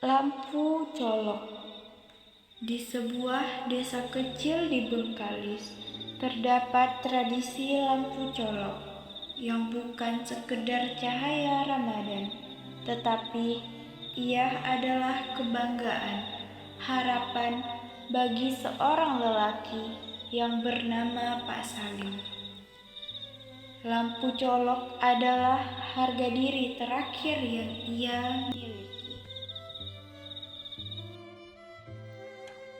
Lampu Colok. Di sebuah desa kecil di Bengkalis, terdapat tradisi lampu colok yang bukan sekedar cahaya Ramadan, tetapi ia adalah kebanggaan, harapan bagi seorang lelaki yang bernama Pak Salim. Lampu colok adalah harga diri terakhir yang ia miliki.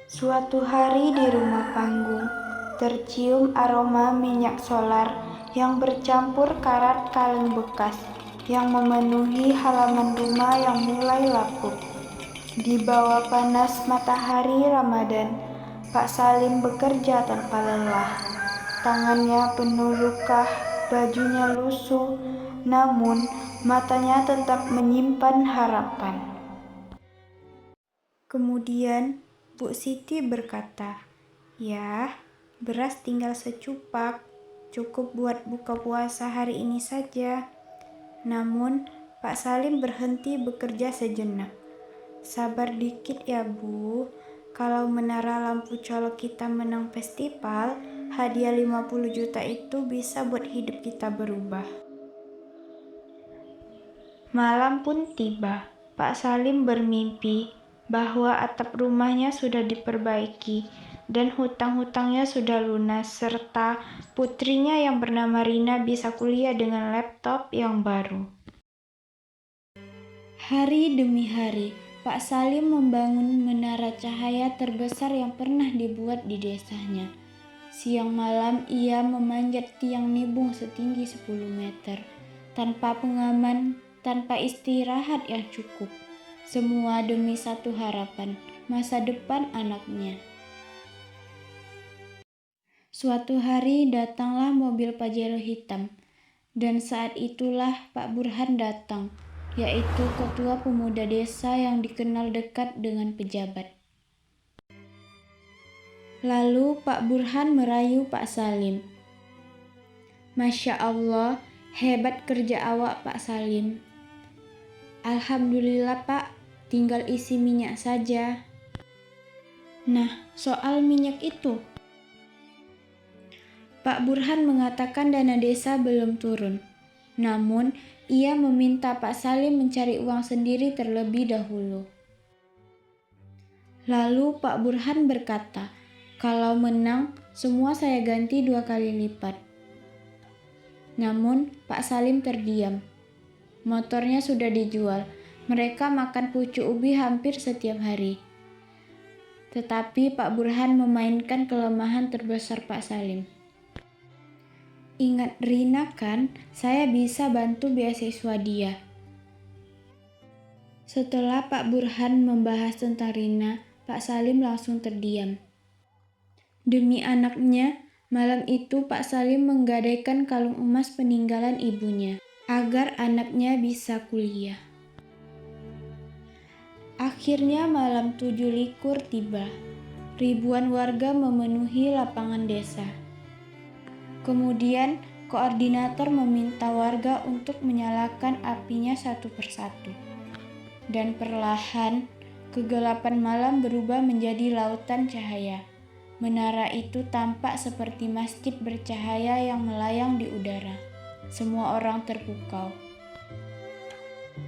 Suatu hari di rumah panggung, tercium aroma minyak solar yang bercampur karat kaleng bekas yang memenuhi halaman rumah yang mulai lapuk. Di bawah panas matahari Ramadan, Pak Salim bekerja tanpa lelah. Tangannya penuh luka, bajunya lusuh, namun matanya tetap menyimpan harapan. Kemudian Bu Siti berkata, "Ya, beras tinggal secupak, cukup buat buka puasa hari ini saja." Namun, Pak Salim berhenti bekerja sejenak. "Sabar dikit ya Bu, kalau menara lampu colok kita menang festival, hadiah 50 juta itu bisa buat hidup kita berubah." Malam pun tiba. Pak Salim bermimpi bahwa atap rumahnya sudah diperbaiki dan hutang-hutangnya sudah lunas, serta putrinya yang bernama Rina bisa kuliah dengan laptop yang baru. Hari demi hari, Pak Salim membangun menara cahaya terbesar yang pernah dibuat di desanya. Siang malam ia memanjat tiang nibung setinggi 10 meter, tanpa pengaman, tanpa istirahat yang cukup. Semua demi satu harapan, masa depan anaknya. Suatu hari datanglah mobil Pajero hitam, dan saat itulah Pak Burhan datang, yaitu ketua pemuda desa yang dikenal dekat dengan pejabat. Lalu Pak Burhan merayu Pak Salim. "Masya Allah, hebat kerja awak Pak Salim." "Alhamdulillah Pak, tinggal isi minyak saja." "Nah, soal minyak itu?" Pak Burhan mengatakan dana desa belum turun. Namun, ia meminta Pak Salim mencari uang sendiri terlebih dahulu. Lalu Pak Burhan berkata, "Kalau menang, semua saya ganti 2 kali lipat." Namun, Pak Salim terdiam. Motornya sudah dijual. Mereka makan pucuk ubi hampir setiap hari. Tetapi Pak Burhan memainkan kelemahan terbesar Pak Salim. "Ingat Rina kan? Saya bisa bantu beasiswa dia." Setelah Pak Burhan membahas tentang Rina, Pak Salim langsung terdiam. Demi anaknya, malam itu Pak Salim menggadaikan kalung emas peninggalan ibunya, agar anaknya bisa kuliah. Akhirnya malam 7 tiba. Ribuan warga memenuhi lapangan desa. Kemudian koordinator meminta warga untuk menyalakan apinya satu persatu. Dan perlahan, kegelapan malam berubah menjadi lautan cahaya. Menara itu tampak seperti masjid bercahaya yang melayang di udara. Semua orang terpukau.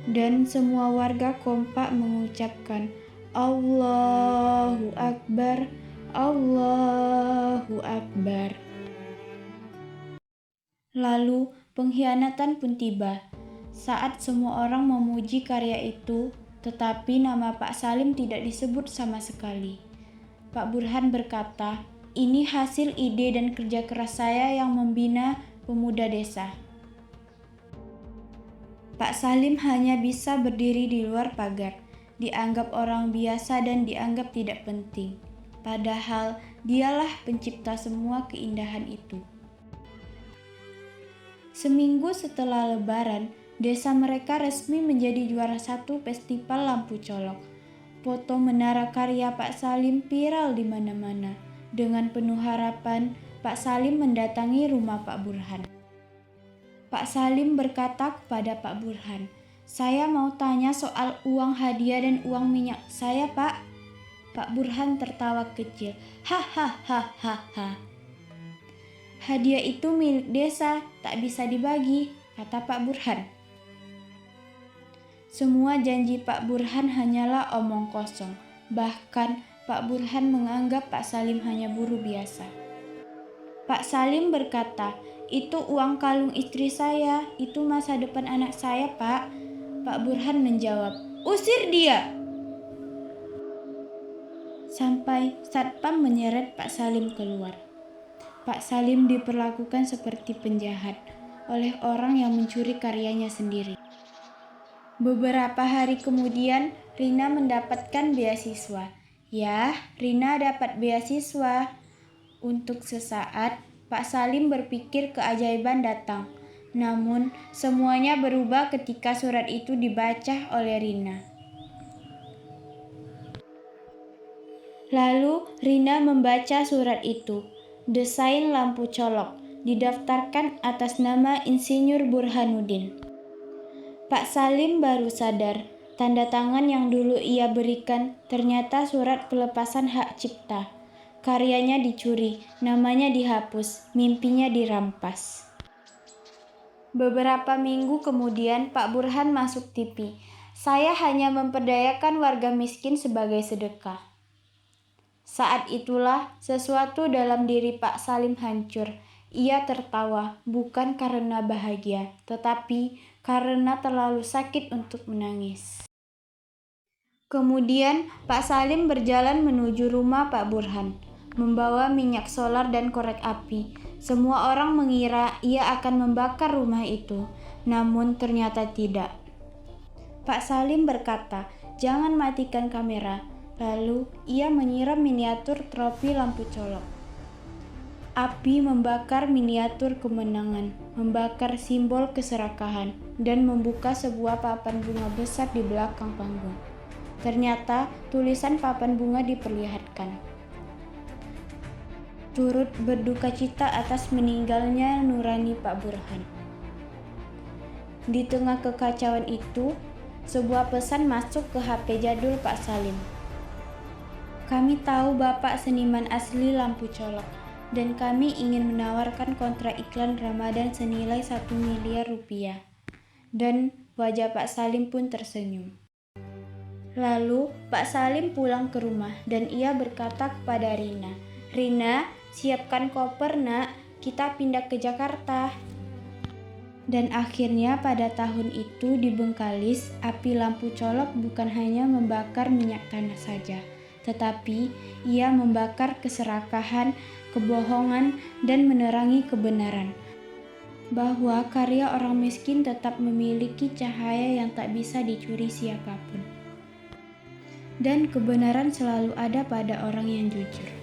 Dan semua warga kompak mengucapkan, "Allahu Akbar, Allahu Akbar." Lalu pengkhianatan pun tiba. Saat semua orang memuji karya itu, tetapi nama Pak Salim tidak disebut sama sekali. Pak Burhan berkata, "Ini hasil ide dan kerja keras saya yang membina pemuda desa." Pak Salim hanya bisa berdiri di luar pagar, dianggap orang biasa dan dianggap tidak penting. Padahal dialah pencipta semua keindahan itu. Seminggu setelah Lebaran, desa mereka resmi menjadi juara 1 festival lampu colok. Foto menara karya Pak Salim viral di mana-mana. Dengan penuh harapan, Pak Salim mendatangi rumah Pak Burhan. Pak Salim berkata kepada Pak Burhan, Saya mau tanya soal uang hadiah dan uang minyak saya, Pak. Pak Burhan tertawa kecil. Hahaha. Hadiah itu milik desa, tak bisa dibagi, kata Pak Burhan. Semua janji Pak Burhan hanyalah omong kosong. Bahkan Pak Burhan menganggap Pak Salim hanya buruh biasa. Pak Salim berkata, "Itu uang kalung istri saya, itu masa depan anak saya, Pak." Pak Burhan menjawab, "Usir dia!" Sampai satpam menyeret Pak Salim keluar. Pak Salim diperlakukan seperti penjahat oleh orang yang mencuri karyanya sendiri. Beberapa hari kemudian, Rina mendapatkan beasiswa. Ya, Rina dapat beasiswa. Untuk sesaat, Pak Salim berpikir keajaiban datang. Namun, semuanya berubah ketika surat itu dibaca oleh Rina. Lalu, Rina membaca surat itu. Desain lampu colok didaftarkan atas nama Insinyur Burhanuddin. Pak Salim baru sadar, tanda tangan yang dulu ia berikan ternyata surat pelepasan hak cipta. Karyanya dicuri, namanya dihapus, mimpinya dirampas. Beberapa minggu kemudian Pak Burhan masuk TV. "Saya hanya memperdayakan warga miskin sebagai sedekah." Saat itulah sesuatu dalam diri Pak Salim hancur. Ia tertawa, bukan karena bahagia, tetapi karena terlalu sakit untuk menangis. Kemudian Pak Salim berjalan menuju rumah Pak Burhan, membawa minyak solar dan korek api. Semua orang mengira ia akan membakar rumah itu, namun ternyata tidak. Pak Salim berkata, "Jangan matikan kamera." Lalu ia menyiram miniatur trofi lampu colok. Api membakar miniatur kemenangan, membakar simbol keserakahan, dan membuka sebuah papan bunga besar di belakang panggung. Ternyata tulisan papan bunga diperlihatkan. Turut berduka cita atas meninggalnya nurani Pak Burhan. Di tengah kekacauan itu, sebuah pesan masuk ke HP jadul Pak Salim. "Kami tahu Bapak seniman asli lampu colok, dan kami ingin menawarkan kontrak iklan Ramadan senilai 1 miliar rupiah. Dan wajah Pak Salim pun tersenyum. Lalu Pak Salim pulang ke rumah dan ia berkata kepada Rina, "Rina, siapkan koper nak, kita pindah ke Jakarta." Dan akhirnya pada tahun itu di Bengkalis, api lampu colok bukan hanya membakar minyak tanah saja, tetapi ia membakar keserakahan, kebohongan, dan menerangi kebenaran. Bahwa karya orang miskin tetap memiliki cahaya yang tak bisa dicuri siapapun. Dan kebenaran selalu ada pada orang yang jujur.